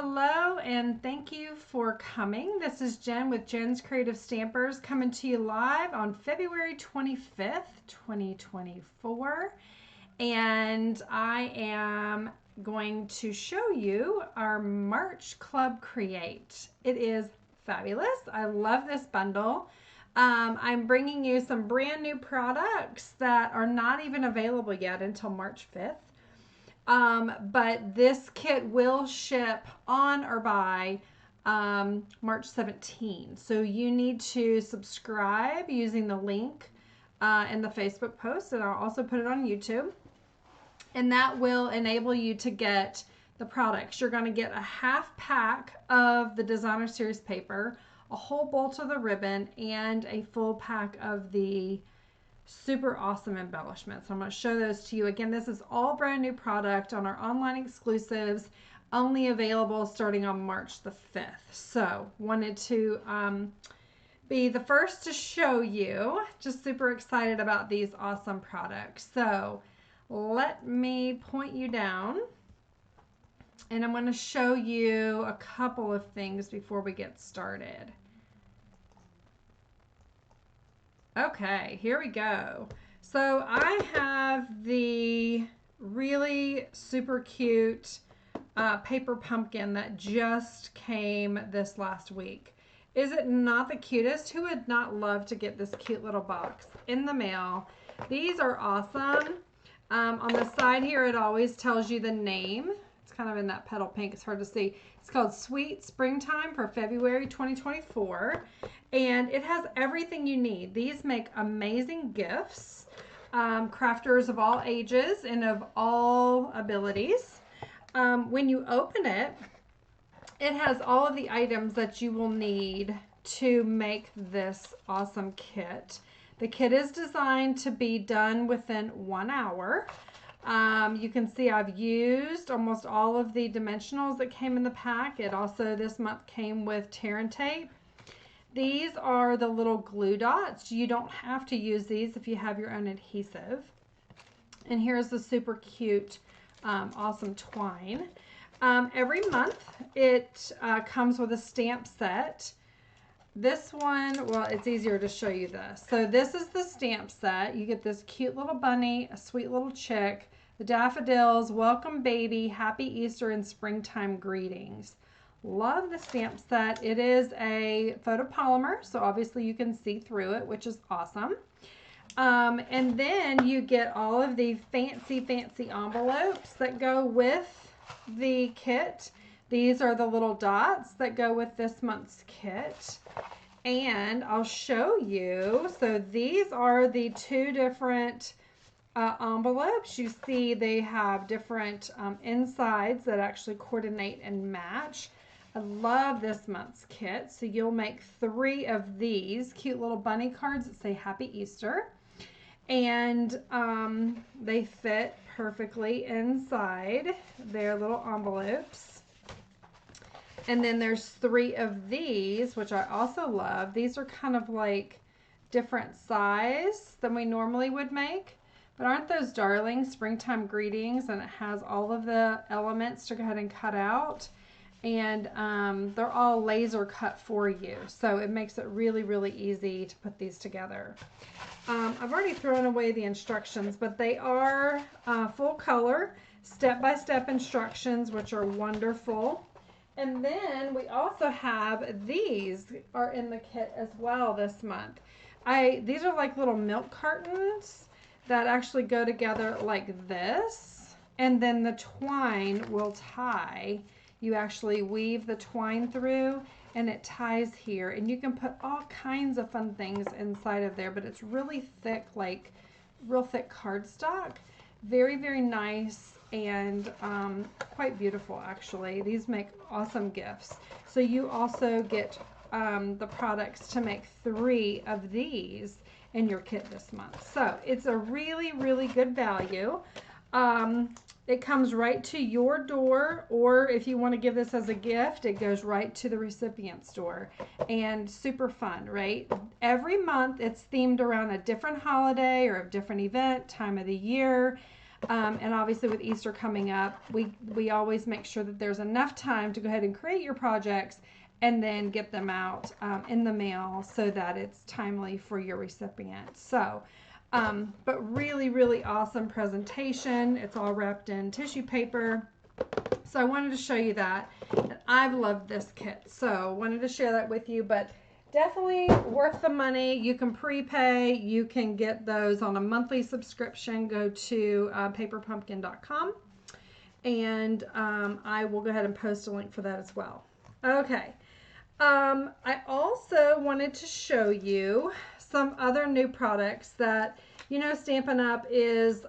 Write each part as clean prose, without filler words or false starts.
Hello and thank you for coming. This is Jen with Jen's Creative Stampers coming to you live on February 25th, 2024. And I am going to show you our March Club Create. It is fabulous. I love this bundle. I'm bringing you some brand new products that are not even available yet until March 5th. But this kit will ship on or by March 17. So you need to subscribe using the link in the Facebook post, and I'll also put it on YouTube. And that will enable you to get the products. You're going to get a half pack of the Designer Series paper, a whole bolt of the ribbon, and a full pack of the super awesome embellishments. I'm going to show those to you. Again, this is all brand new product on our online exclusives, only available starting on March the 5th. So wanted to be the first to show you. Just super excited about these awesome products. So let me point you down, and I'm going to show you a couple of things before we get started. Okay, here we go. So I have the really super cute paper pumpkin that just came this last week. Is it not the cutest? Who would not love to get this cute little box in the mail? These are awesome. On the side here, it always tells you the name. It's kind of in that petal pink. It's hard to see. It's called Sweet Springtime for February 2024. And it has everything you need. These make amazing gifts. Crafters of all ages and of all abilities. When you open it, it has all of the items that you will need to make this awesome kit. The kit is designed to be done within 1 hour. You can see I've used almost all of the dimensionals that came in the pack. It also this month came with tear and tape. These are the little glue dots. You don't have to use these if you have your own adhesive. And here's the super cute, awesome twine. Every month it comes with a stamp set. This one, well, it's easier to show you this. So this is the stamp set. You get this cute little bunny, a sweet little chick, the daffodils, welcome baby, happy Easter, and springtime greetings. Love the stamp set. It is a photopolymer, so obviously you can see through it, which is awesome. And then you get all of the fancy envelopes that go with the kit. These are the little dots that go with this month's kit. And I'll show you. So these are the two different envelopes. You see they have different insides that actually coordinate and match. I love this month's kit. So you'll make 3 of these cute little bunny cards that say Happy Easter. And they fit perfectly inside their little envelopes. And then there's 3 of these, which I also love. These are kind of like different size than we normally would make. But aren't those darling? Springtime greetings, and it has all of the elements to go ahead and cut out. And they're all laser cut for you. So it makes it really, really easy to put these together. I've already thrown away the instructions, but they are full color, step-by-step instructions, which are wonderful. And then we also have these are in the kit as well this month. These are like little milk cartons that actually go together like this. And then the twine will tie. You actually weave the twine through and it ties here. And you can put all kinds of fun things inside of there, but it's really thick, like real thick cardstock. Very, very nice and quite beautiful actually. These make awesome gifts. So you also get the products to make 3 of these in your kit this month. So it's a really, really good value. It comes right to your door, or if you want to give this as a gift, it goes right to the recipient's door. And super fun, right? Every month it's themed around a different holiday or a different event, time of the year. And obviously with Easter coming up, we always make sure that there's enough time to go ahead and create your projects and then get them out in the mail so that it's timely for your recipient. So, but really, really awesome presentation. It's all wrapped in tissue paper. So I wanted to show you that. And I've loved this kit. So wanted to share that with you, but definitely worth the money. You can prepay. You can get those on a monthly subscription. Go to paperpumpkin.com and I will go ahead and post a link for that as well. Okay. I also wanted to show you some other new products that, you know, Stampin' Up! Is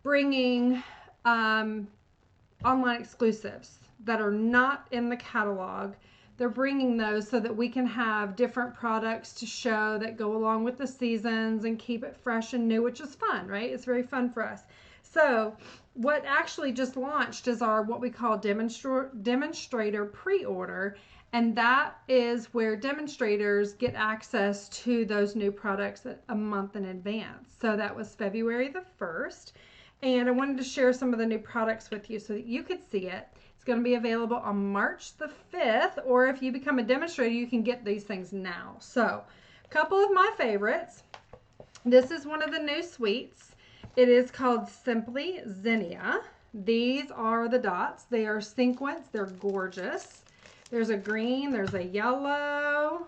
bringing online exclusives that are not in the catalog. They're bringing those so that we can have different products to show that go along with the seasons and keep it fresh and new, which is fun, right? It's very fun for us. So what actually just launched is our what we call demonstrator pre-order, and that is where demonstrators get access to those new products a month in advance. So that was February the 1st, and I wanted to share some of the new products with you so that you could see it. It's going to be available on March the 5th, or if you become a demonstrator, you can get these things now. So a couple of my favorites. This is one of the new suites. It is called Simply Zinnia. These are the dots. They are sequins. They're gorgeous. There's a green, there's a yellow,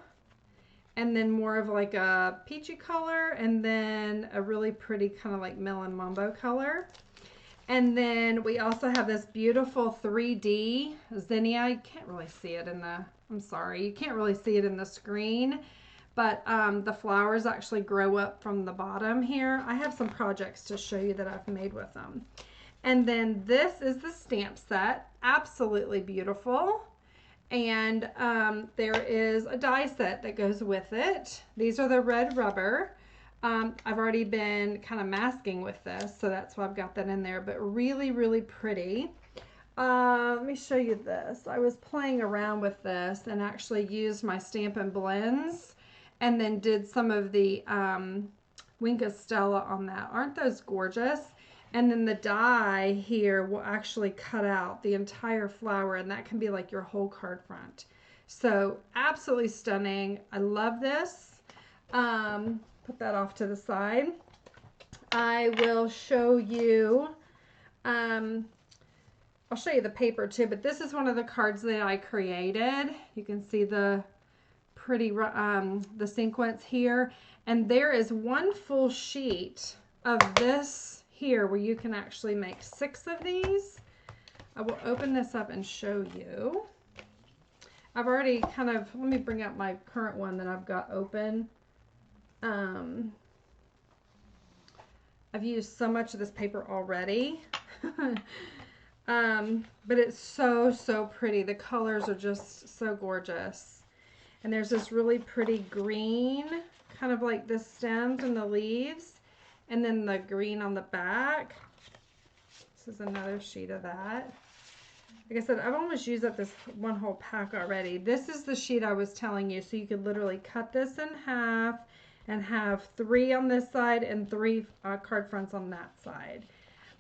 and then more of like a peachy color, and then a really pretty kind of like melon mambo color. And then we also have this beautiful 3D zinnia. You can't really see it in the, I'm sorry, you can't really see it in the screen, but the flowers actually grow up from the bottom here. I have some projects to show you that I've made with them. And then this is the stamp set, absolutely beautiful. And there is a die set that goes with it. These are the red rubber. I've already been kind of masking with this, so that's why I've got that in there, but really, really pretty. Let me show you this. I was playing around with this and actually used my Stampin' Blends and then did some of the Wink Stella on that. Aren't those gorgeous? And then the die here will actually cut out the entire flower, and that can be like your whole card front. So absolutely stunning. I love this. Put that off to the side. I will show you, I'll show you the paper too, but this is one of the cards that I created. You can see the pretty, the sequence here. And there is one full sheet of this here where you can actually make 6 of these. I will open this up and show you. I've already kind of, let me bring up my current one that I've got open. I've used so much of this paper already. But it's so, so pretty. The colors are just so gorgeous. And there's this really pretty green, kind of like the stems and the leaves, and then the green on the back. This is another sheet of that. Like I said, I've almost used up this one whole pack already. This is the sheet I was telling you, so you could literally cut this in half and have 3 on this side and 3 card fronts on that side.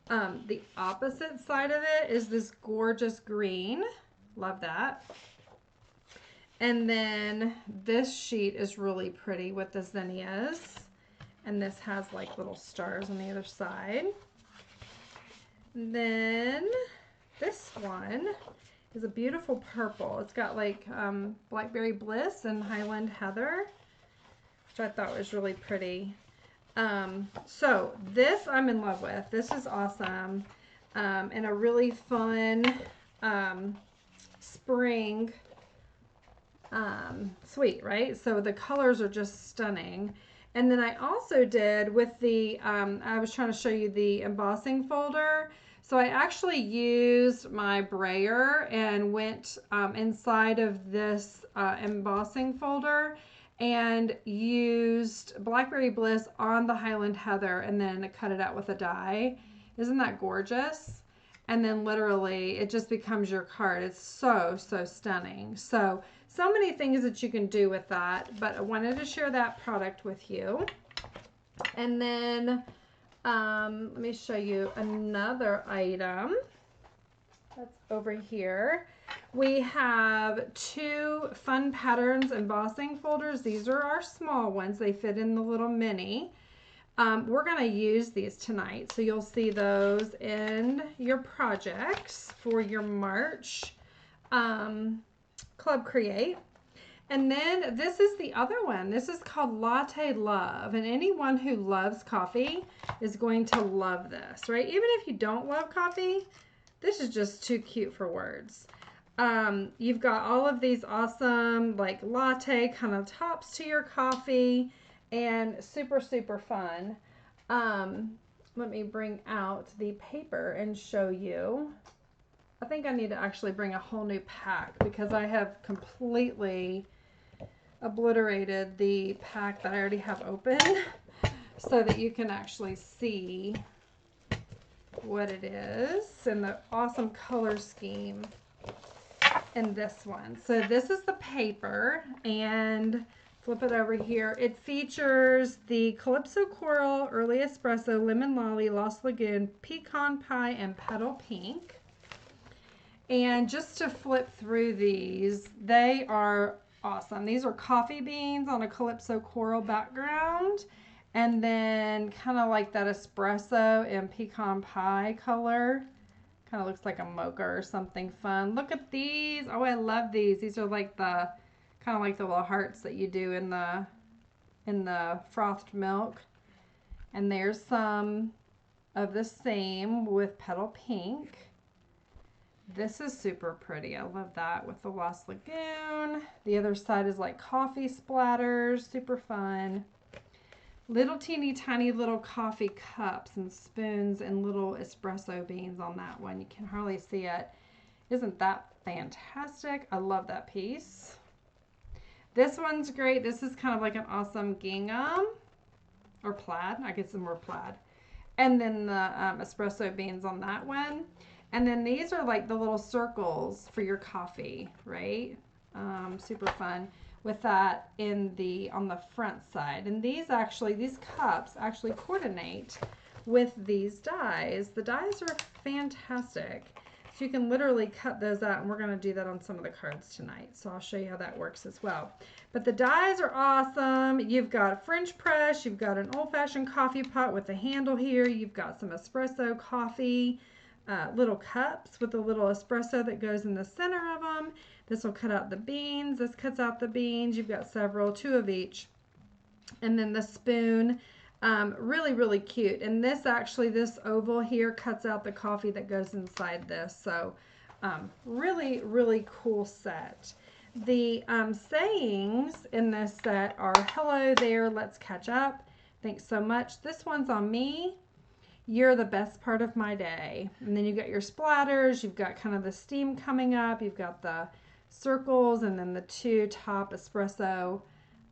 The opposite side of it is this gorgeous green. Love that. And then this sheet is really pretty with the zinnias. And this has like little stars on the other side. And then this one is a beautiful purple. It's got like Blackberry Bliss and Highland Heather, which I thought was really pretty. So this I'm in love with. This is awesome. And a really fun spring suite, right? So the colors are just stunning. And then I also did with the, I was trying to show you the embossing folder. So I actually used my brayer and went inside of this embossing folder and used Blackberry Bliss on the Highland Heather and then cut it out with a die. Isn't that gorgeous? And then literally it just becomes your card. It's so, so stunning. So many things that you can do with that, but I wanted to share that product with you. And then Let me show you another item that's over here. We have 2 fun patterns embossing folders. These are our small ones. They fit in the little mini. We're going to use these tonight, so you'll see those in your projects for your March Club Create. And then this is the other one. This is called Latte Love, and anyone who loves coffee is going to love this, right? Even if you don't love coffee, this is just too cute for words. You've got all of these awesome like latte kind of tops to your coffee, and super, super fun. Let me bring out the paper and show you. I think I need to actually bring a whole new pack because I have completely obliterated the pack that I already have open so that you can actually see what it is and the awesome color scheme in this one. So this is the paper, and flip it over here. It features the Calypso Coral, Early Espresso, Lemon Lolly, Lost Lagoon, Pecan Pie, and Petal Pink. And just to flip through these, they are awesome. These are coffee beans on a Calypso Coral background, and then kind of like that espresso and pecan pie color. Kind of looks like a mocha or something fun. Look at these. Oh, I love these. These are like the kind of like the little hearts that you do in the frothed milk. And there's some of the same with Petal Pink. This is super pretty. I love that with the Lost Lagoon. The other side is like coffee splatters. Super fun. Little teeny tiny little coffee cups and spoons and little espresso beans on that one. You can hardly see it. Isn't that fantastic? I love that piece. This one's great. This is kind of like an awesome gingham or plaid. I guess it's more plaid. And then the espresso beans on that one. And then these are like the little circles for your coffee, right? Super fun with that on the front side. And these cups actually coordinate with these dies. The dies are fantastic. So you can literally cut those out, and we're going to do that on some of the cards tonight. So I'll show you how that works as well. But the dies are awesome. You've got a French press. You've got an old-fashioned coffee pot with a handle here. You've got some espresso coffee, little cups with a little espresso that goes in the center of them. This will cut out the beans. This cuts out the beans. You've got several, 2 of each. And then the spoon. Really, really cute. And this oval here cuts out the coffee that goes inside this. So really, really cool set. The sayings in this set are, hello there, let's catch up. Thanks so much. This one's on me. You're the best part of my day. And then you've got your splatters. You've got kind of the steam coming up. You've got the circles and then the 2 top espresso,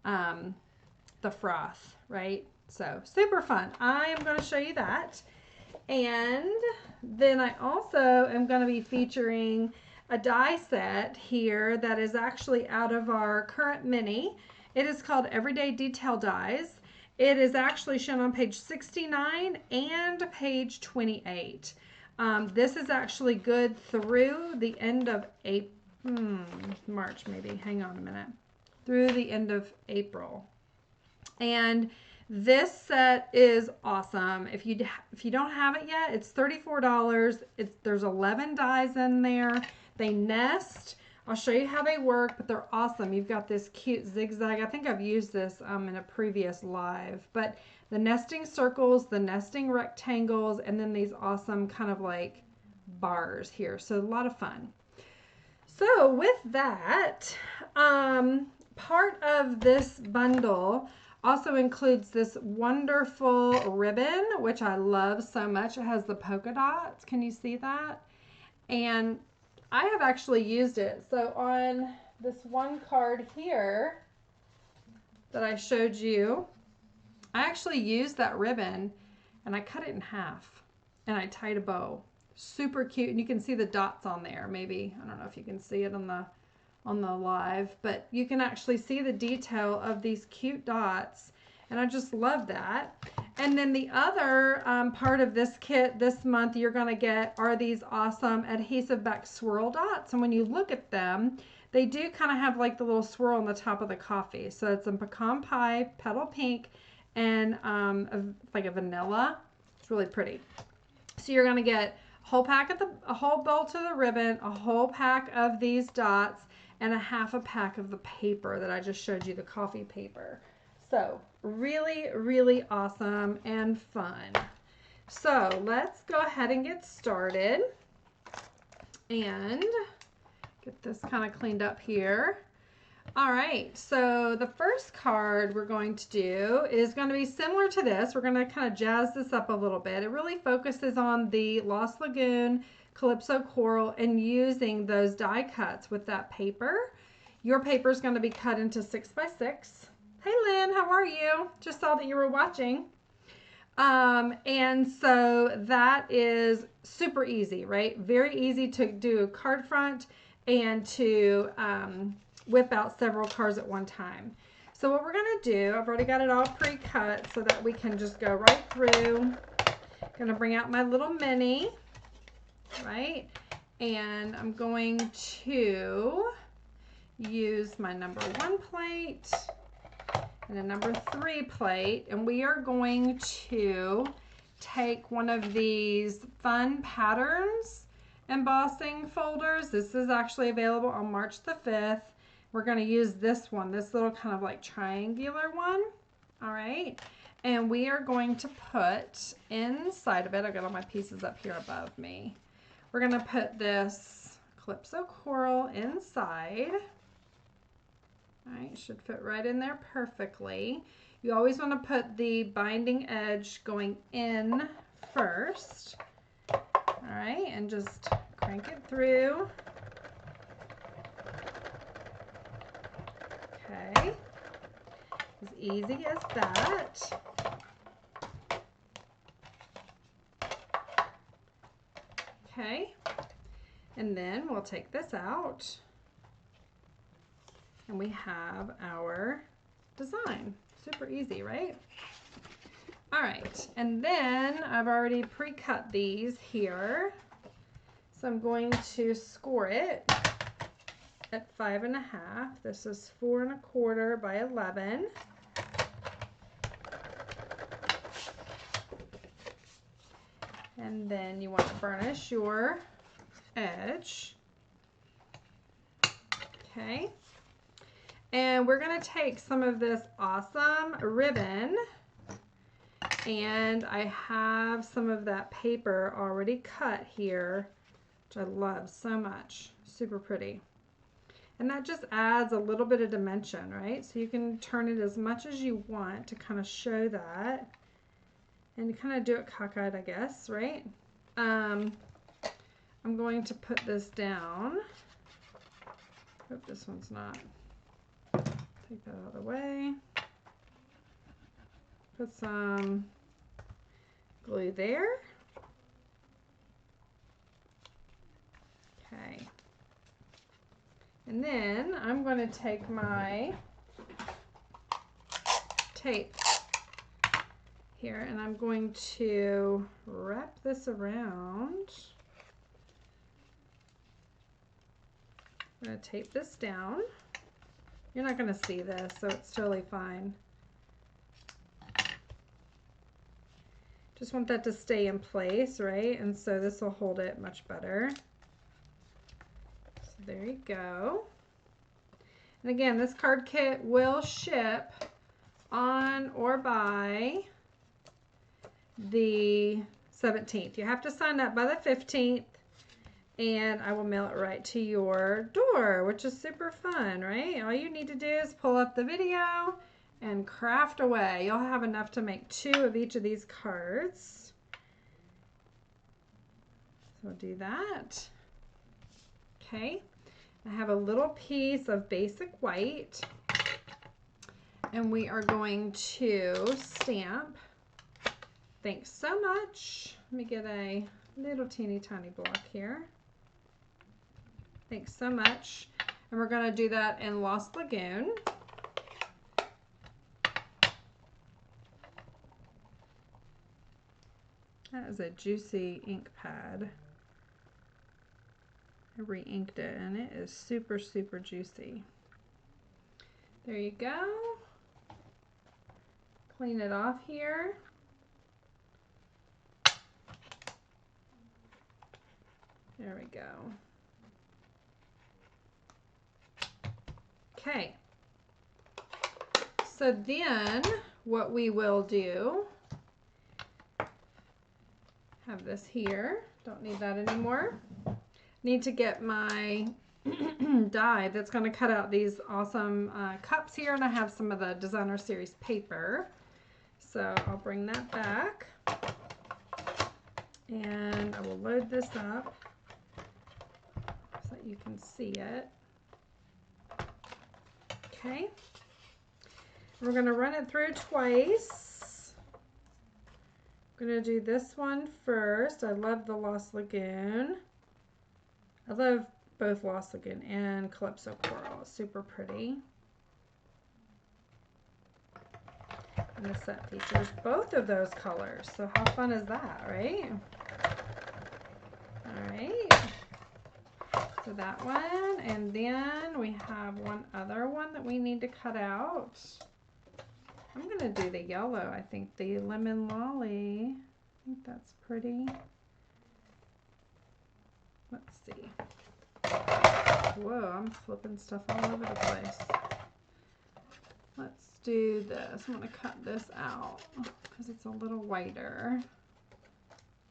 the froth, right? So super fun. I am going to show you that. And then I also am going to be featuring a die set here that is actually out of our current mini. It is called Everyday Detail Dies. It is actually shown on page 69 and page 28. This is actually good through the end of March maybe. Hang on a minute. Through the end of April. And this set is awesome. If you don't have it yet, it's $34. There's 11 dies in there. They nest. I'll show you how they work, but they're awesome. You've got this cute zigzag. I think I've used this in a previous live. But the nesting circles, the nesting rectangles, and then these awesome kind of like bars here. So a lot of fun. So with that, part of this bundle also includes this wonderful ribbon, which I love so much. It has the polka dots. Can you see that? And I have actually used it. So on this one card here that I showed you, I actually used that ribbon and I cut it in half and I tied a bow. Super cute. And you can see the dots on there. Maybe, I don't know if you can see it on the live, but you can actually see the detail of these cute dots. and I just love that. And then the other part of this kit this month you're going to get are these awesome adhesive back swirl dots. And when you look at them, they do kind of have like the little swirl on the top of the coffee. So it's a pecan pie, petal pink, and like a vanilla. It's really pretty. So you're going to get a whole bolt of the ribbon, a whole pack of these dots, and a half a pack of the paper that I just showed you, the coffee paper. So really, really awesome and fun. So let's go ahead and get started and get this kind of cleaned up here. All right, so the first card we're going to do is going to be similar to this. We're going to kind of jazz this up a little bit. It really focuses on the Lost Lagoon Calypso Coral and using those die cuts with that paper. Your paper is going to be cut into 6x6. Hey Lynn, how are you? Just saw that you were watching. And so that is super easy, right? Very easy to do a card front and to whip out several cards at one time. So what we're going to do, I've already got it all pre-cut so that we can just go right through. Going to bring out my little mini, right? And I'm going to use my number 1 plate and a number 3 plate, and we are going to take one of these fun patterns embossing folders. This is actually available on March the 5th. We're going to use this one, this little kind of like triangular one. All right, and we are going to put inside of it, I've got all my pieces up here above me, we're going to put this Calypso Coral inside. All right, should fit right in there perfectly. You always want to put the binding edge going in first. All right, and just crank it through. Okay, as easy as that. Okay, and then we'll take this out. And we have our design. Super easy, right? All right, and then I've already pre-cut these here. So I'm going to score it at 5.5. This is 4 1/4 by 11. And then you want to burnish your edge. Okay. And we're going to take some of this awesome ribbon, and I have some of that paper already cut here, which I love so much. Super pretty. And that just adds a little bit of dimension, right? So you can turn it as much as you want to kind of show that. And kind of do it cockeyed, I guess, right? I'm going to put this down. Hope this one's not. Take that out of the way. Put some glue there. Okay. And then I'm going to take my tape here and I'm going to wrap this around. I'm going to tape this down. You're not going to see this, so it's totally fine. Just want that to stay in place, right? And so this will hold it much better. So there you go. And again, this card kit will ship on or by the 17th. You have to sign up by the 15th. And I will mail it right to your door, which is super fun, right? All you need to do is pull up the video and craft away. You'll have enough to make 2 of each of these cards. So I'll do that. Okay. I have a little piece of basic white. And we are going to stamp. Thanks so much. Let me get a little teeny tiny block here. Thanks so much. And we're going to do that in Lost Lagoon. That is a juicy ink pad. I re-inked it and it is super, super juicy. There you go. Clean it off here. There we go. Okay. So then what we will do, have this here. Don't need that anymore. Need to get my die that's going to cut out these awesome cups here, and I have some of the designer series paper, so I'll bring that back and I will load this up so that you can see it. Okay, we're going to run it through twice. I'm going to do this one first. I love the Lost Lagoon. I love both Lost Lagoon and Calypso Coral. It's super pretty. And the set features both of those colors. So how fun is that, right? All right. So that one, and then we have one other one that we need to cut out. I'm gonna do the yellow. I think the Lemon Lolly. I think that's pretty. Let's see. Whoa, I'm flipping stuff all over the place. Let's do this. I'm going to cut this out because it's a little whiter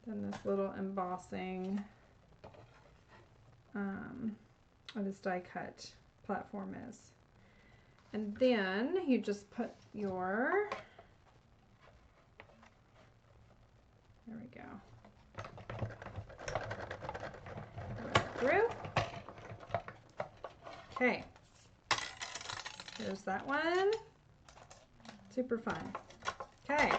than this little embossing or this die cut platform is. And then you just put your, there we go. Run it through. Okay, there's that one. Super fun. Okay.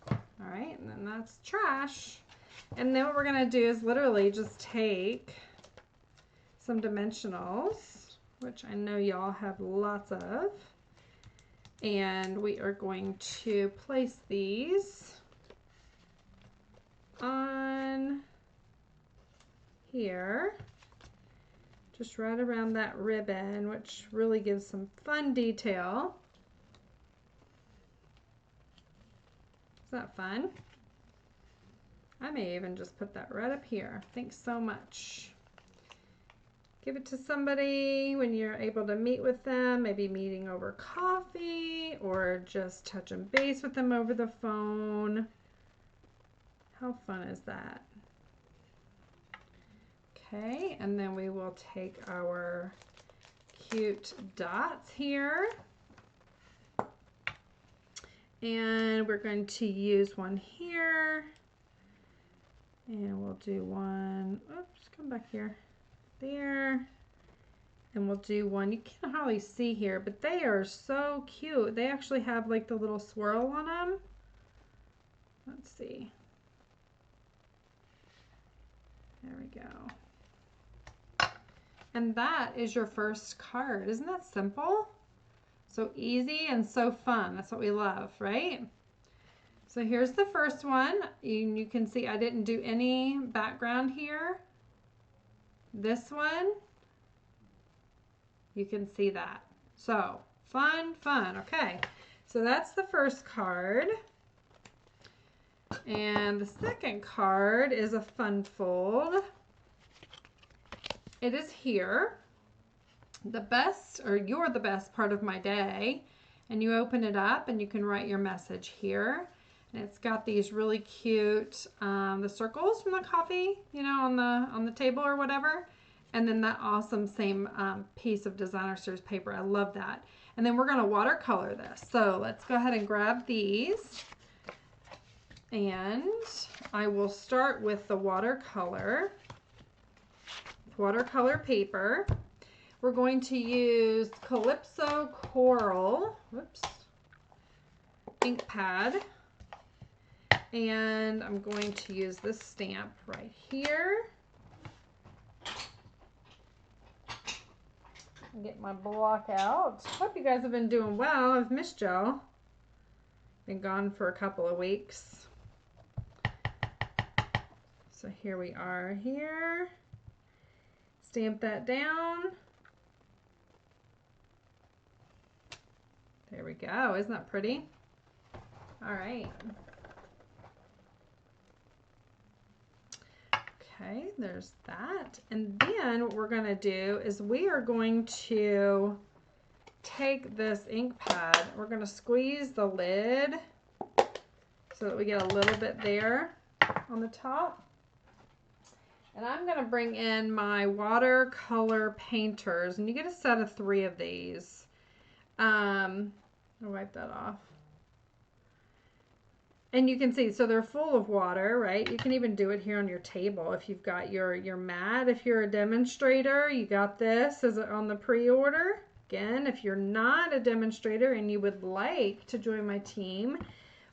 All right, and then that's trash. And then what we're gonna do is literally just take some dimensionals, which I know y'all have lots of, and we are going to place these on here, just right around that ribbon, which really gives some fun detail. Is that fun? I may even just put that right up here. Thanks so much. Give it to somebody when you're able to meet with them, maybe meeting over coffee or just touch and base with them over the phone. How fun is that? Okay, and then we will take our cute dots here. And we're going to use one here. And we'll do one, oops, come back here, there. And we'll do one, you can't hardly see here, but they are so cute. They actually have like the little swirl on them. Let's see. There we go. And that is your first card. Isn't that simple? So easy and so fun. That's what we love, right? So here's the first one. You can see I didn't do any background here. This one, you can see that. So fun, fun. Okay, so that's the first card. And the second card is a fun fold. It is here. The best, or you're the best part of my day. And you open it up and you can write your message here. And it's got these really cute, the circles from the coffee, you know, on the table or whatever. And then that awesome same piece of designer series paper. I love that. And then we're going to watercolor this. So let's go ahead and grab these. And I will start with the watercolor paper. We're going to use Calypso Coral, whoops, ink pad. And I'm going to use this stamp right here. Get my block out. Hope you guys have been doing well. I've missed y'all. Been gone for a couple of weeks. So here we are here. Stamp that down. There we go. Isn't that pretty? All right. Okay, there's that. And then what we're going to do is we are going to take this ink pad. We're going to squeeze the lid so that we get a little bit there on the top. And I'm going to bring in my watercolor painters. And you get a set of 3 of these. I'll wipe that off. And you can see, so they're full of water, right? You can even do it here on your table if you've got your mat. If you're a demonstrator, you got this as on the pre-order. Again, if you're not a demonstrator and you would like to join my team,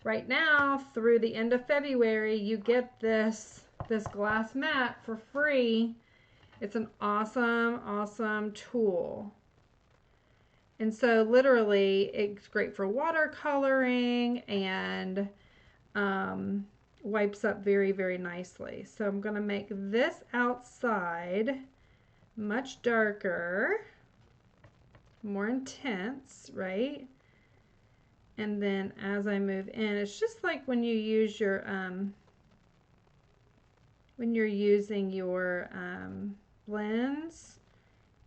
right now through the end of February, you get this glass mat for free. It's an awesome, awesome tool. And so literally it's great for watercoloring and wipes up very, very nicely. So I'm going to make this outside much darker, more intense, right? And then as I move in, it's just like when you use your when you're using your blends,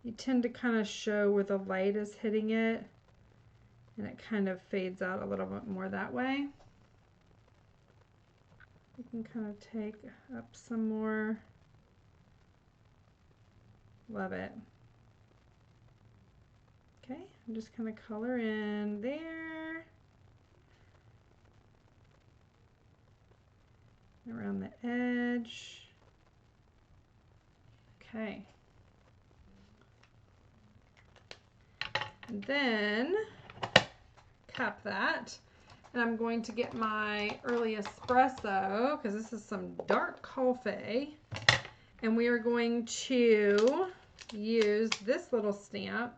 you tend to kind of show where the light is hitting it, and it kind of fades out a little bit more that way. You can kind of take up some more. Love it. Okay, I'm just kind of color in there. Around the edge. Okay. And then cap that. And I'm going to get my early espresso because this is some dark coffee. And we are going to use this little stamp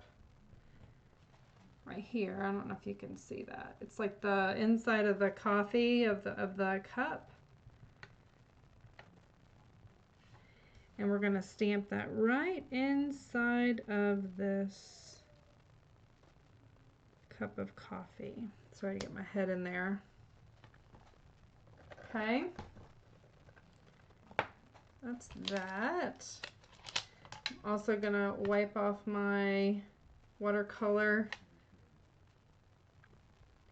right here. I don't know if you can see that. It's like the inside of the coffee of the cup. And we're going to stamp that right inside of this cup of coffee. Sorry to get my head in there. Okay. That's that. I'm also going to wipe off my watercolor.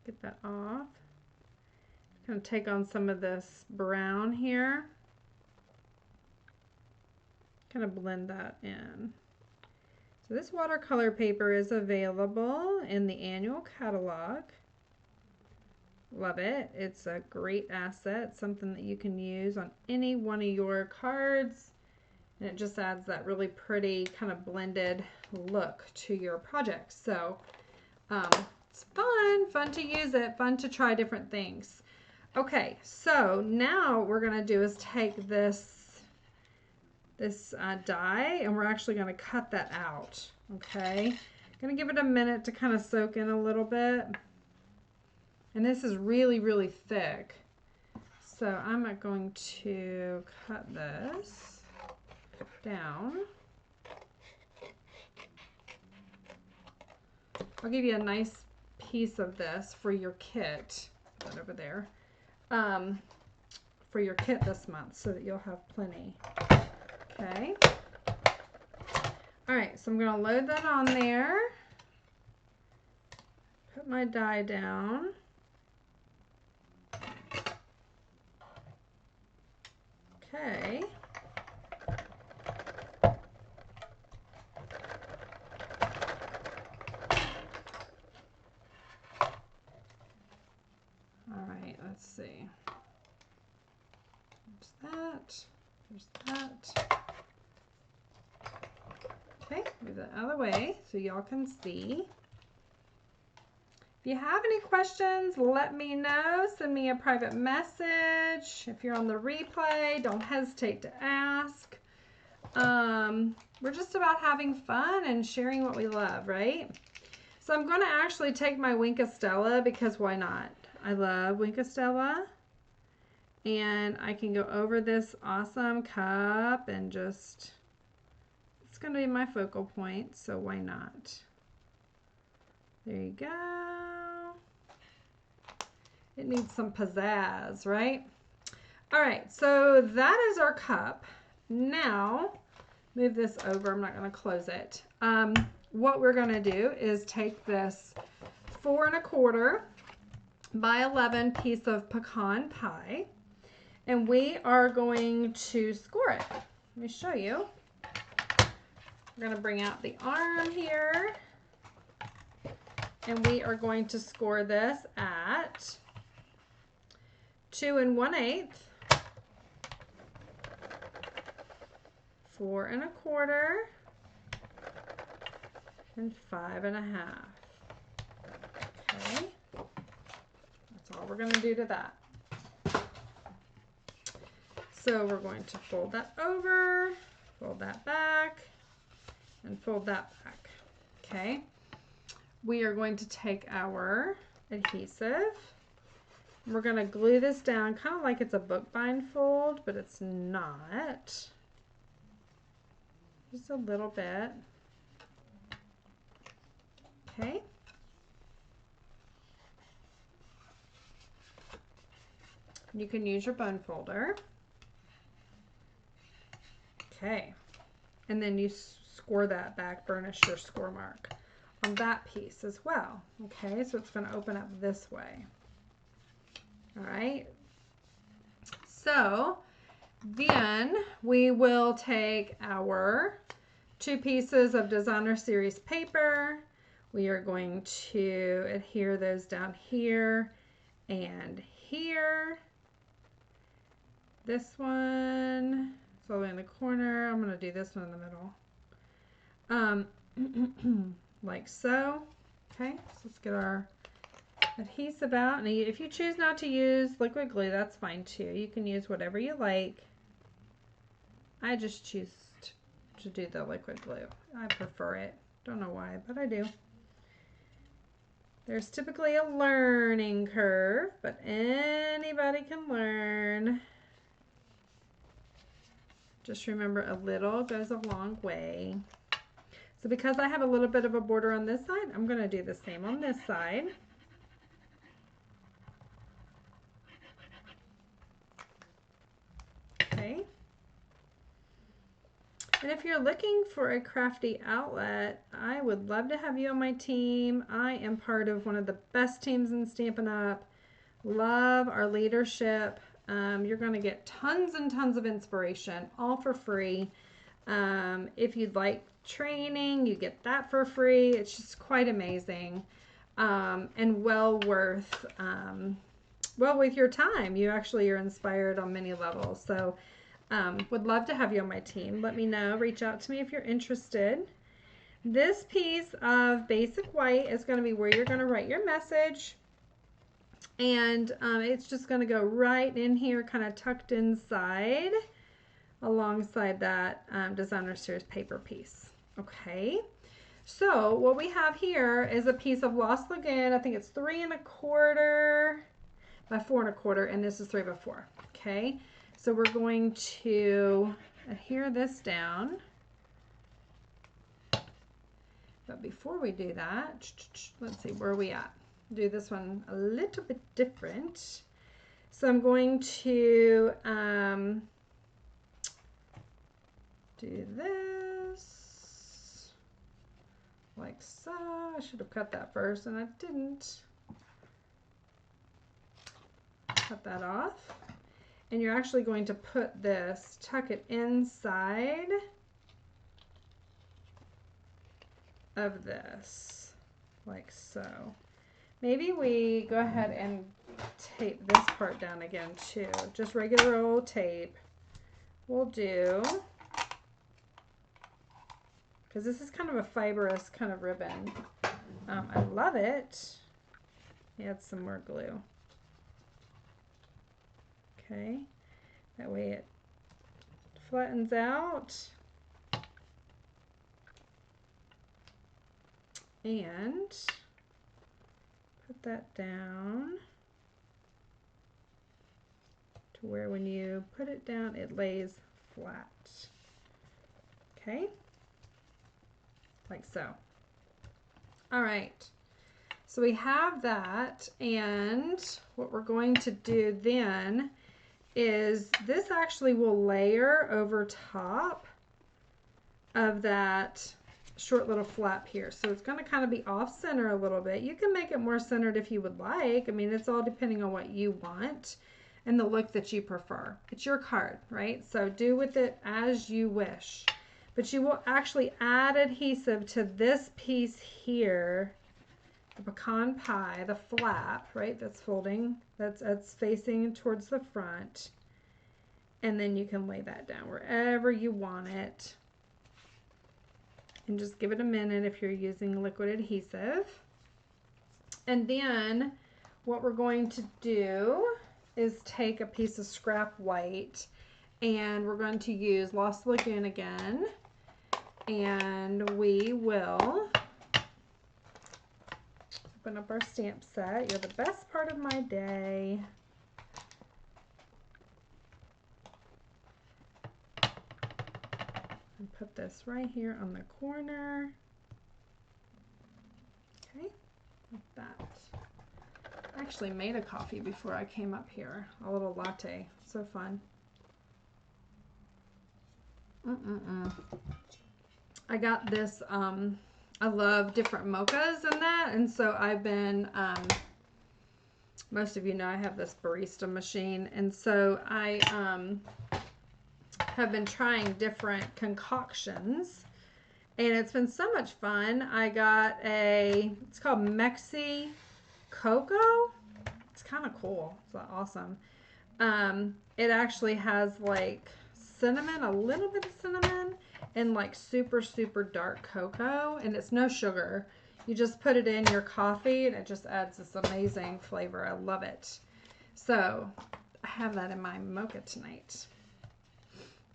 Get that off. I'm going to take on some of this brown here. Kind of blend that in. So this watercolor paper is available in the annual catalog. Love it. It's a great asset, something that you can use on any one of your cards, and it just adds that really pretty kind of blended look to your project. So it's fun to use it, fun to try different things. Okay, so now what we're going to do is take this die, and we're actually going to cut that out. Okay, going to give it a minute to kind of soak in a little bit. And this is really, really thick. So I'm going to cut this down. I'll give you a nice piece of this for your kit. Put that over there. For your kit this month so that you'll have plenty. Okay. All right, so I'm going to load that on there. Put my die down. Okay. All right, let's see. There's that. There's that. Okay, move that out of the way so y'all can see. If you have any questions, let me know. Send me a private message. If you're on the replay, don't hesitate to ask. We're just about having fun and sharing what we love, right? So I'm going to actually take my Wink of Stella because why not? I love Wink Stella. And I can go over this awesome cup and just, it's going to be my focal point, so why not? There you go. It needs some pizzazz, right? All right, so that is our cup. Now, move this over. I'm not going to close it. What we're going to do is take this 4 1/4 by 11 piece of pecan pie, and we are going to score it. Let me show you. We're going to bring out the arm here, and we are going to score this at 2 1/8, 4 1/4, and 5 1/2. Okay, that's all we're going to do to that. So we're going to fold that over, fold that back, and fold that back. Okay, we are going to take our adhesive. We're going to glue this down kind of like it's a bookbind fold, but it's not. Just a little bit. Okay. You can use your bone folder. Okay. And then you score that back, burnish your score mark on that piece as well. Okay, so it's going to open up this way. All right. So then we will take our 2 pieces of Designer Series paper. We are going to adhere those down here and here. This one is all the way in the corner. I'm going to do this one in the middle. Like so. Okay, so let's get our adhesive out. And if you choose not to use liquid glue, that's fine too. You can use whatever you like. I just choose to do the liquid glue. I prefer it. Don't know why, but I do. There's typically a learning curve, but anybody can learn. Just remember, a little goes a long way. So because I have a little bit of a border on this side, I'm going to do the same on this side. Okay. And if you're looking for a crafty outlet, I would love to have you on my team. I am part of one of the best teams in Stampin' Up. Love our leadership. You're going to get tons and tons of inspiration, all for free. If you'd like training, you get that for free. It's just quite amazing, and well worth your time. You actually are inspired on many levels. So would love to have you on my team. Let me know. Reach out to me if you're interested. This piece of basic white is going to be where you're going to write your message. And it's just going to go right in here, kind of tucked inside, alongside that Designer Series paper piece. Okay, so what we have here is a piece of Lost Lagoon. I think it's 3 1/4 by 4 1/4, and this is 3 by 4. Okay, so we're going to adhere this down. But before we do that, let's see, where are we at? Do this one a little bit different. So I'm going to do this like so. I should have cut that first and I didn't. Cut that off. And you're actually going to put this, tuck it inside of this, like so. Maybe we go ahead and tape this part down again too. Just regular old tape will do. Because this is kind of a fibrous kind of ribbon. I love it. Add some more glue. Okay, that way it flattens out. And put that down. to where when you put it down, it lays flat. Okay, like so. All right, so we have that, and what we're going to do then is this actually will layer over top of that short little flap here. So it's going to kind of be off center a little bit. You can make it more centered if you would like. I mean, it's all depending on what you want and the look that you prefer. It's your card, right? So do with it as you wish. But you will actually add adhesive to this piece here, the pecan pie, the flap, right? That's folding, that's facing towards the front. And then you can lay that down wherever you want it. And just give it a minute if you're using liquid adhesive. And then what we're going to do is take a piece of scrap white, and we're going to use Lost Lagoon again. And we will open up our stamp set. You're the best part of my day. And put this right here on the corner. Okay, like that. I actually made a coffee before I came up here. A little latte. So fun. I got this, I love different mochas and that, and so I've been, most of you know I have this barista machine, and so I have been trying different concoctions, and it's been so much fun. I got it's called Mexi Cocoa. It's kind of cool. It's awesome. It actually has like cinnamon, a little bit of cinnamon, and like super, super dark cocoa, and it's no sugar. You just put it in your coffee and it just adds this amazing flavor. I love it. So I have that in my mocha tonight.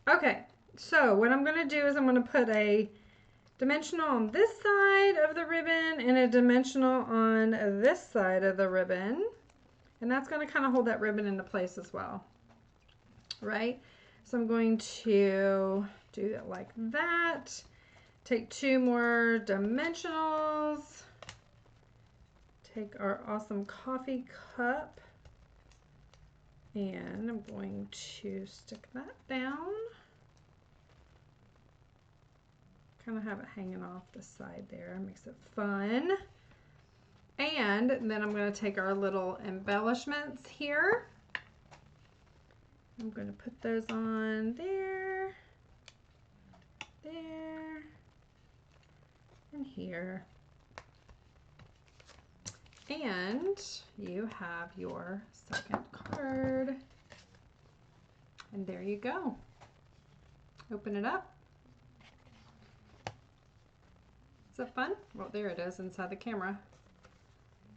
Okay, so what I'm going to do is I'm going to put a dimensional on this side of the ribbon and a dimensional on this side of the ribbon, and that's going to kind of hold that ribbon into place as well, right? So I'm going to do it like that. Take 2 more dimensionals. Take our awesome coffee cup. And I'm going to stick that down. Kind of have it hanging off the side there. Makes it fun. And then I'm going to take our little embellishments here. I'm going to put those on there, there, and here. And you have your second card. And there you go. Open it up. Is that fun? Well, there it is inside the camera.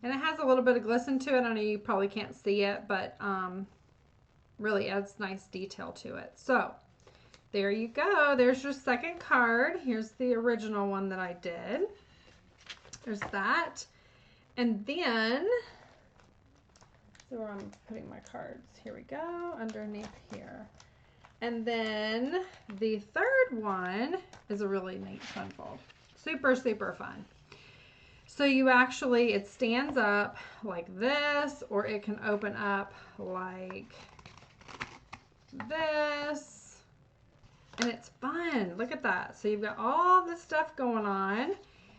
And it has a little bit of glisten to it. I know you probably can't see it, but really adds nice detail to it. So there you go. There's your second card. Here's the original one that I did. There's that. And then, so where I'm putting my cards. Here we go, underneath here. And then the third one is a really neat fun fold. Super, super fun. So you actually, it stands up like this, or it can open up like this, and it's fun. Look at that. So you've got all this stuff going on,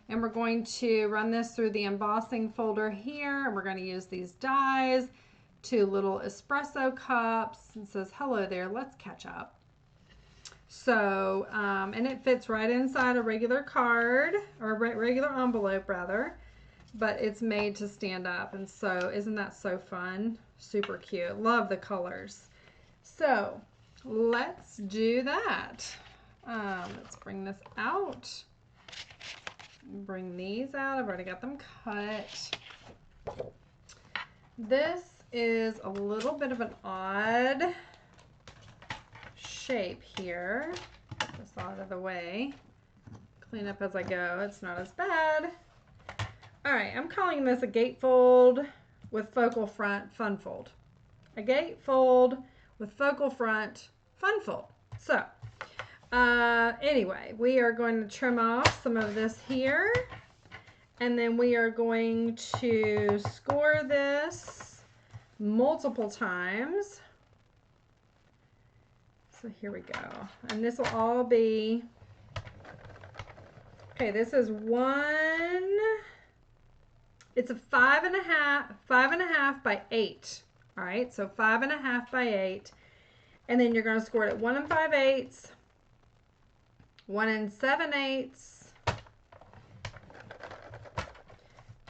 and we're going to run this through the embossing folder here, and we're going to use these dies, 2 little espresso cups. It says, hello there, let's catch up. So, and it fits right inside a regular card, or a regular envelope rather, but it's made to stand up, and so isn't that so fun? Super cute. Love the colors. So let's do that. Let's bring this out. Bring these out. I've already got them cut. This is a little bit of an odd shape here. Get this out of the way. Clean up as I go. It's not as bad. All right, I'm calling this a gatefold with focal front fun fold. A gatefold with focal front funful. So anyway, we are going to trim off some of this here, and then we are going to score this multiple times. So here we go. And this will all be, okay, this is one, it's a 5.5 by 8. All right, so 5.5 by 8. And then you're going to score it at 1 5/8, 1 7/8,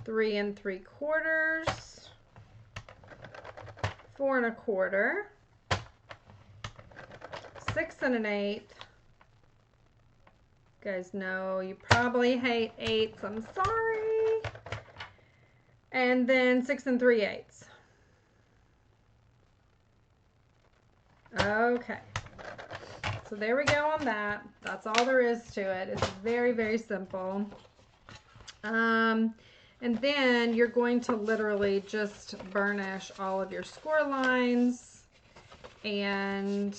3 3/4, 4 1/4, 6 1/8. You guys know you probably hate 8s. I'm sorry. And then 6 3/8. Okay. So there we go on that. That's all there is to it. It's very, very simple. And then you're going to literally just burnish all of your score lines and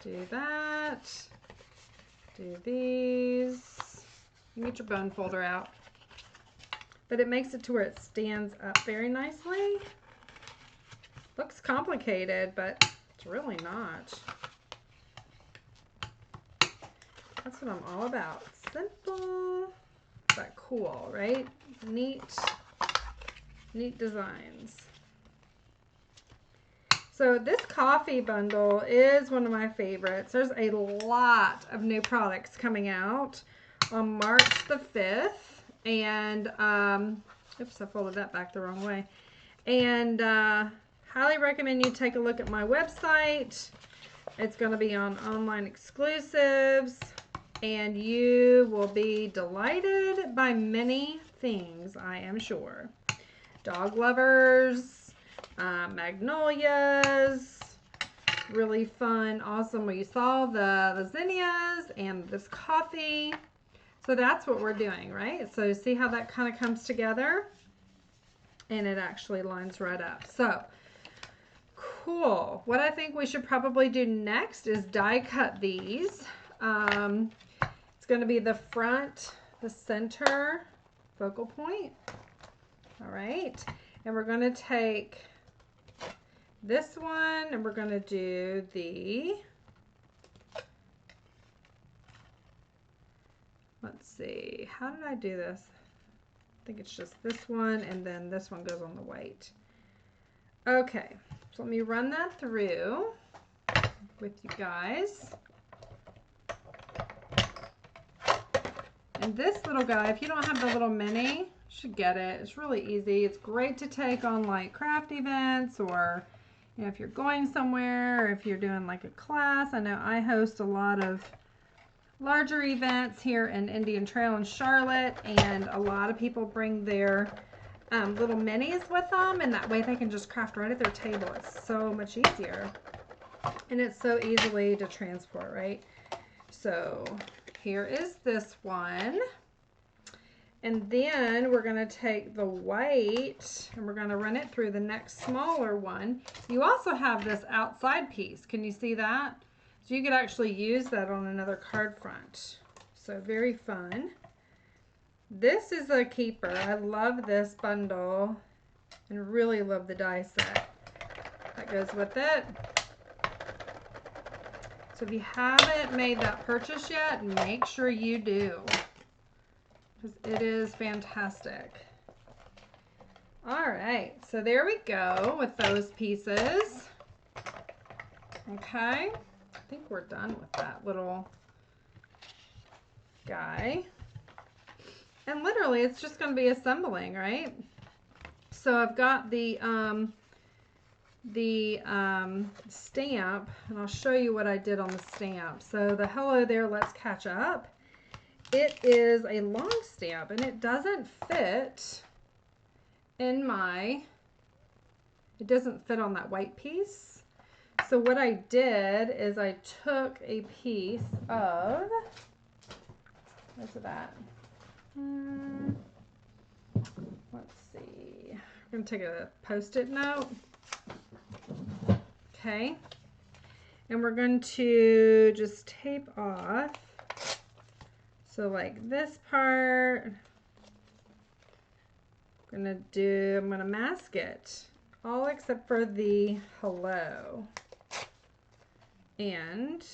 do that. Do these. You can get your bone folder out. But it makes it to where it stands up very nicely. Looks complicated, but it's really not. That's what I'm all about. Simple, but cool, right? Neat designs. So this coffee bundle is one of my favorites. There's a lot of new products coming out on March the 5th. And, oops, I folded that back the wrong way. And highly recommend you take a look at my website. It's going to be on online exclusives. And you will be delighted by many things, I am sure. Dog lovers, magnolias, really fun, awesome. We saw the zinnias and this coffee. So that's what we're doing, right? So see how that kind of comes together? And it actually lines right up. So cool. What I think we should probably do next is die cut these. It's going to be the front, the center focal point. All right. And we're going to take this one and we're going to do the, let's see, how did I do this? I think it's just this one and then this one goes on the white. Okay, so let me run that through with you guys. And this little guy, if you don't have the little mini, you should get it. It's really easy. It's great to take on like craft events, or you know, if you're going somewhere, or if you're doing like a class. I know I host a lot of larger events here in Indian Trail in Charlotte, and a lot of people bring their little minis with them, and that way they can just craft right at their table. It's so much easier, and it's so easily to transport, right? So here is this one, and then we're going to take the white and we're going to run it through the next smaller one. You also have this outside piece. Can you see that? So you could actually use that on another card front. So very fun. This is a keeper. I love this bundle and really love the die set that goes with it. So if you haven't made that purchase yet, make sure you do, because it is fantastic. All right, so there we go with those pieces. Okay, I think we're done with that little guy. And literally, it's just going to be assembling, right? So I've got the stamp, and I'll show you what I did on the stamp. So the hello there, let's catch up. It is a long stamp, and it doesn't fit in it doesn't fit on that white piece. So what I did is I took a piece of, where's it at? Let's see. I'm going to take a Post-it note. Okay. And we're going to just tape off. So like this part, I'm gonna mask it. All except for the hello. And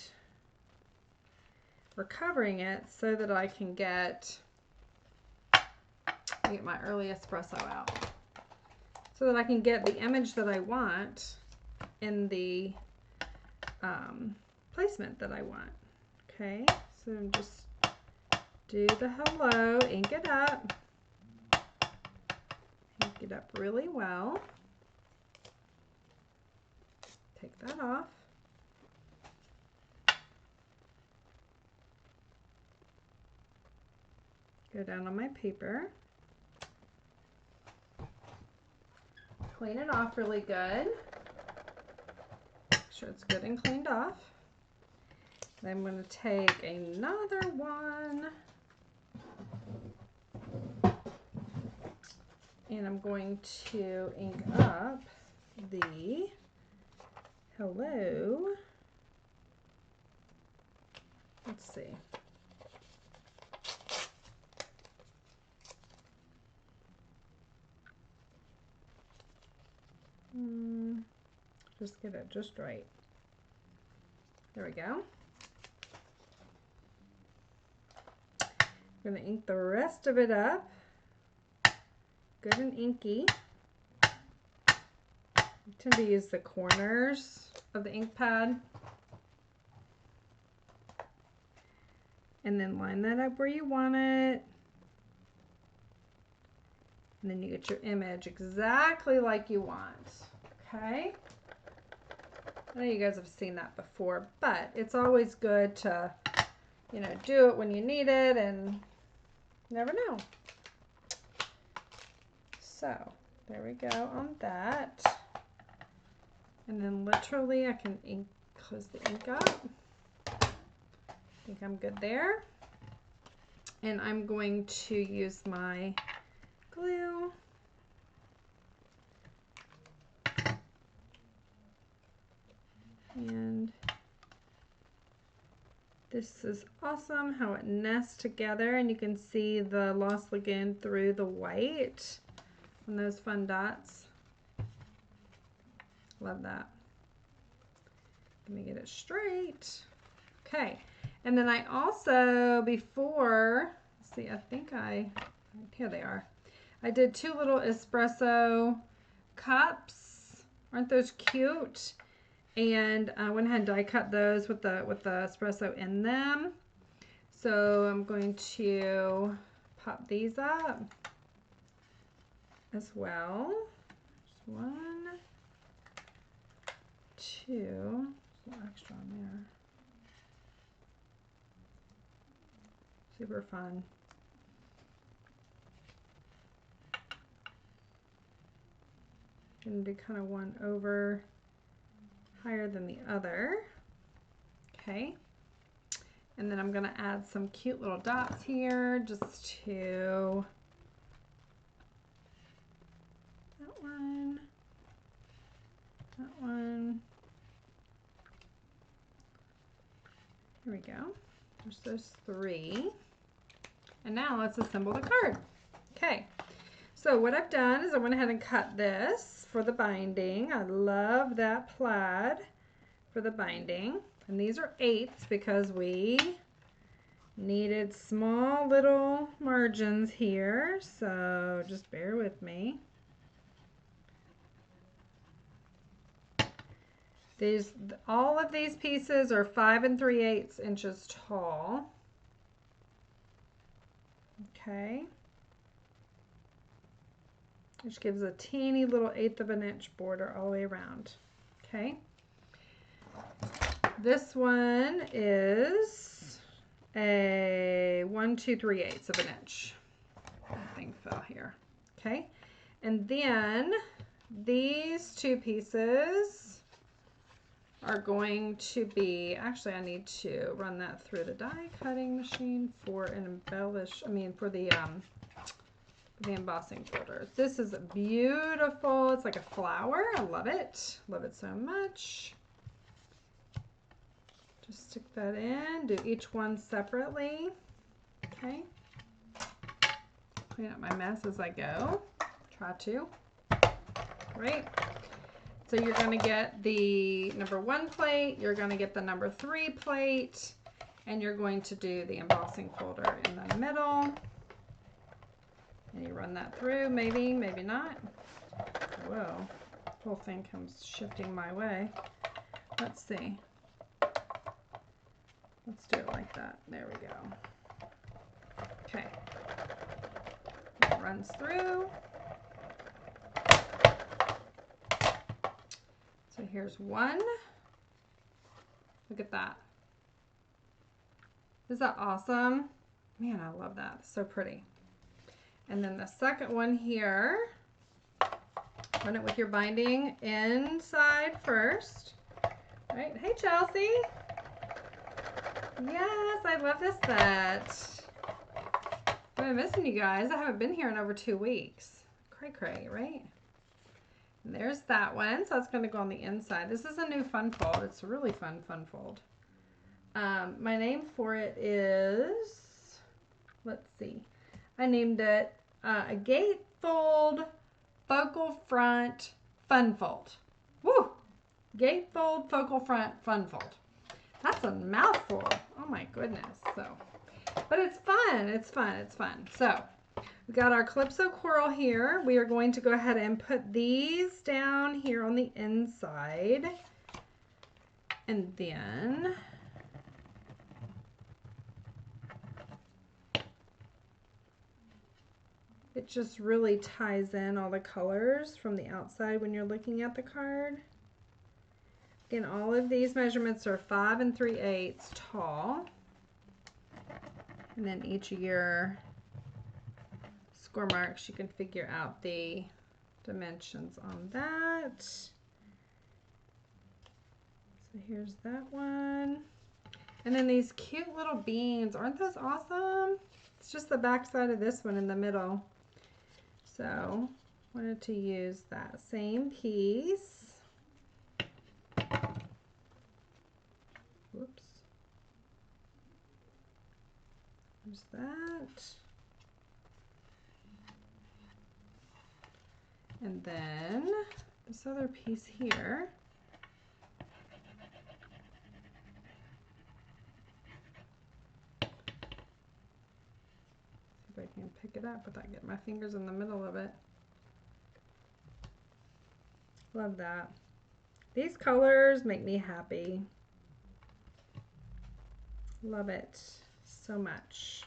we're covering it so that I can get my early espresso out. So that I can get the image that I want in the placement that I want. Okay, so just do the hello, ink it up. Ink it up really well. Take that off. Go down on my paper. Clean it off really good. Make sure it's good and cleaned off. Then I'm going to take another one. And I'm going to ink up the hello. Let's see. Just get it just right. There we go. I'm going to ink the rest of it up. Good and inky. I tend to use the corners of the ink pad. And then line that up where you want it. And then you get your image exactly like you want. Okay? I know you guys have seen that before, but it's always good to, you know, do it when you need it, and you never know. So, there we go on that. And then literally I can close the ink up. I think I'm good there. And I'm going to use my glue. And this is awesome how it nests together, and you can see the lost lagoon through the white on those fun dots. Love that. Let me get it straight. Okay, and then I also, before, let's see, I think here they are. I did 2 little espresso cups. Aren't those cute? And I went ahead and die cut those with the espresso in them. So I'm going to pop these up as well. Just 1, 2, a little extra on there. Super fun. Gonna do kind of one over higher than the other. Okay. And then I'm going to add some cute little dots here just to that one. Here we go. There's those 3. And now let's assemble the card. Okay. So what I've done is I went ahead and cut this for the binding. I love that plaid for the binding. And these are 8ths because we needed small little margins here. So just bear with me. All of these pieces are 5 3/8 inches tall. Okay. Which gives a teeny little 1/8 of an inch border all the way around. Okay. This one is a 1 2 3/8 of an inch. That thing fell here. Okay. And then these 2 pieces are going to be, actually I need to run that through the die cutting machine for an for the embossing folders. This is beautiful. It's like a flower. I love it. Love it so much. Just stick that in, do each one separately. Okay. Clean up my mess as I go. Try to. Great. So you're going to get the number 1 plate, you're going to get the number 3 plate, and you're going to do the embossing folder in the middle. And you run that through, maybe, maybe not. Whoa, the whole thing comes shifting my way. Let's see. Let's do it like that. There we go. Okay. It runs through. So here's one. Look at that. Is that awesome? Man, I love that. So pretty. And then the second one here, run it with your binding inside first. Right? Hey, Chelsea. Yes, I love this set. I've been missing you guys. I haven't been here in over 2 weeks. Cray cray, right? And there's that one. So that's going to go on the inside. This is a new fun fold. It's a really fun fold. My name for it is, let's see. I named it a gatefold focal front fun fold. Woo! Gatefold focal front fun fold. That's a mouthful. Oh my goodness. So, but it's fun. It's fun. It's fun. So, we've got our Calypso coral here. We are going to go ahead and put these down here on the inside. And then it just really ties in all the colors from the outside when you're looking at the card. Again, all of these measurements are 5 3/8 tall. And then each of your score marks, you can figure out the dimensions on that. So here's that one. And then these cute little beans. Aren't those awesome? It's just the back side of this one in the middle. So, wanted to use that same piece. Whoops. There's that. And then this other piece here. See if I can pick it up without getting my fingers in the middle of it. Love that. These colors make me happy. Love it so much.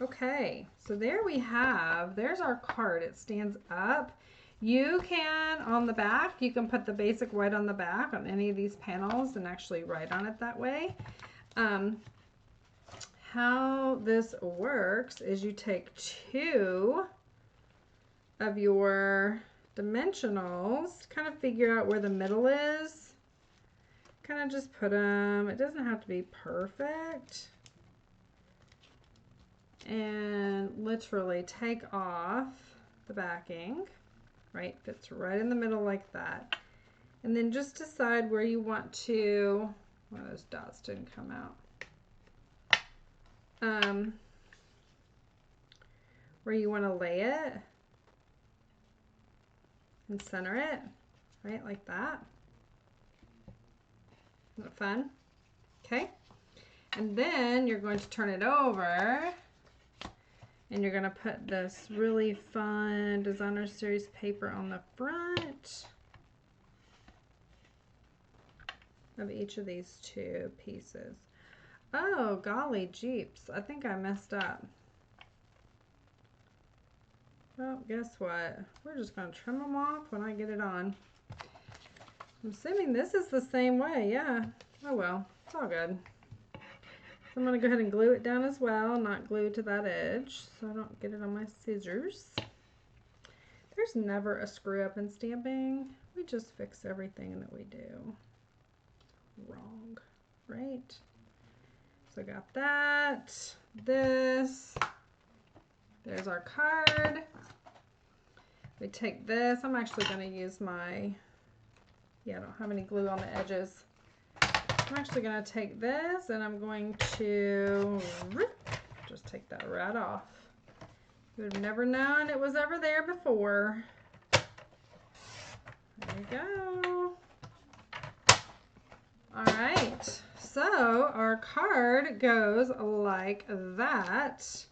Okay, so there we have, there's our card. It stands up. You can, on the back, you can put the basic white on the back on any of these panels and actually write on it that way. How this works is you take 2 of your dimensionals, kind of figure out where the middle is. Kind of just put them, it doesn't have to be perfect. And literally take off the backing, right? Fits right in the middle like that. And then just decide where you want to, well, those dots didn't come out. Where you want to lay it and center it, right? Like that. Isn't that fun? Okay. And then you're going to turn it over and you're going to put this really fun Designer Series paper on the front of each of these 2 pieces. Oh, golly jeeps. I think I messed up. Well, guess what? We're just going to trim them off when I get it on. I'm assuming this is the same way. Yeah. Oh, well. It's all good. So I'm going to go ahead and glue it down as well, not glue to that edge so I don't get it on my scissors. There's never a screw up in stamping. We just fix everything that we do wrong, right? So I got that, this, there's our card. We take this, I'm actually going to use my, yeah, I don't have any glue on the edges. I'm actually going to take this and I'm going to just take that right off. You would have never known it was ever there before. There you go. All right, so our card goes like that.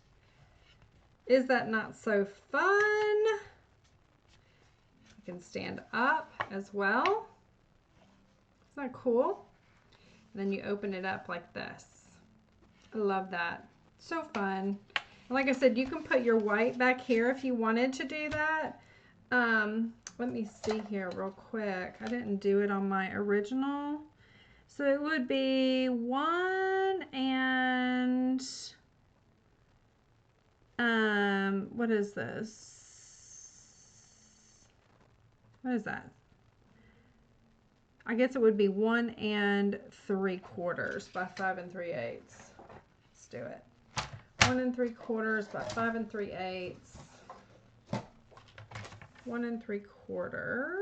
Is that not so fun? You can stand up as well. Isn't that cool? And then you open it up like this. I love that. So fun. And like I said, you can put your white back here if you wanted to do that. Let me see here real quick. I didn't do it on my original. So it would be 1 and, what is this? What is that? I guess it would be 1 3/4 by 5 3/8. Let's do it. 1 3/4 by 5 3/8. 1 3/4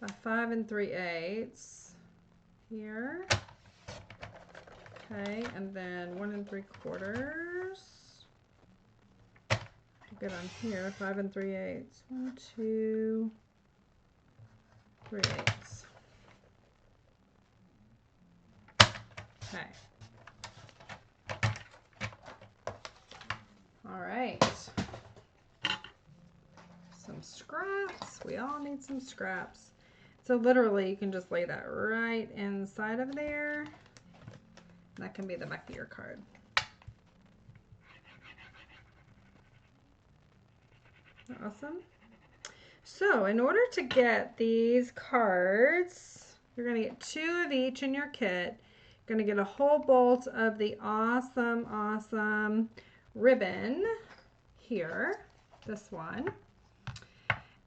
by 5 3/8 here. Okay, and then 1 3/4. Good on here. 5 3/8. 1 2 3/8. Okay. All right. Some scraps. We all need some scraps. So literally you can just lay that right inside of there. That can be the back of your card. Awesome. So in order to get these cards, you're going to get 2 of each in your kit. You're going to get a whole bolt of the awesome ribbon here, this one.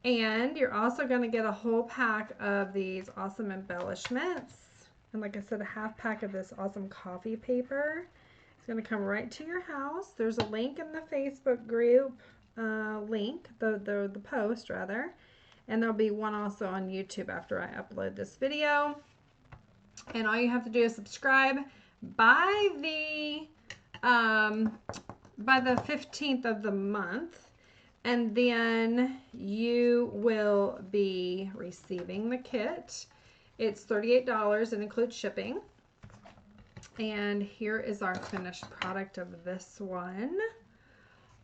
And you're also going to get a whole pack of these awesome embellishments. And like I said, a half pack of this awesome coffee paper. It's going to come right to your house. There's a link in the Facebook group, the post rather. And there'll be one also on YouTube after I upload this video. And all you have to do is subscribe by the 15th of the month. And then you will be receiving the kit. It's $38 and includes shipping. And here is our finished product of this one.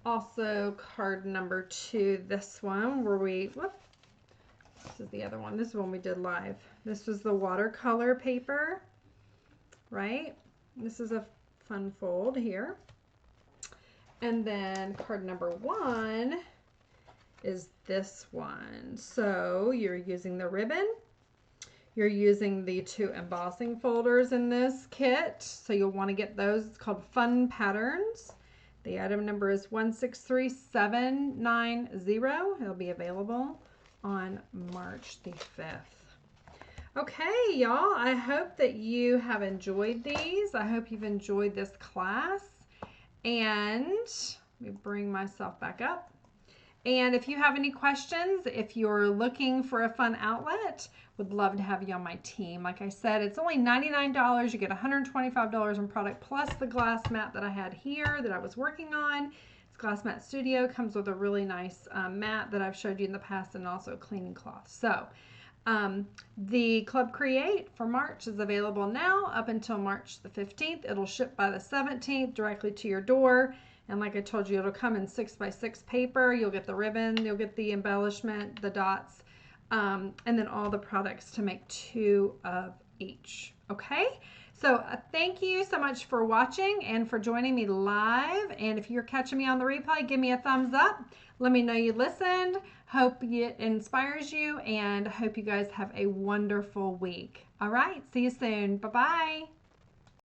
Also card number 2, this one where this is the other one. This is one we did live. This was the watercolor paper, right? This is a fun fold here. And then card number 1 is this one. So you're using the ribbon. You're using the 2 embossing folders in this kit. So you'll want to get those. It's called Fun Patterns. The item number is 163790. It'll be available on March the 5th. Okay, y'all, I hope that you have enjoyed these. I hope you've enjoyed this class. And let me bring myself back up. And if you have any questions, if you're looking for a fun outlet, would love to have you on my team. Like I said, it's only $99. You get $125 in product plus the glass mat that I had here that I was working on. It's Glass Mat Studio. Comes with a really nice mat that I've showed you in the past, and also a cleaning cloth. So the Club Create for March is available now up until March the 15th. It'll ship by the 17th directly to your door. And like I told you, it'll come in 6x6 paper. You'll get the ribbon, you'll get the embellishment, the dots, and then all the products to make 2 of each. Okay? So thank you so much for watching and for joining me live. And if you're catching me on the replay, give me a thumbs up. Let me know you listened. Hope it inspires you, and hope you guys have a wonderful week. All right, see you soon. Bye-bye.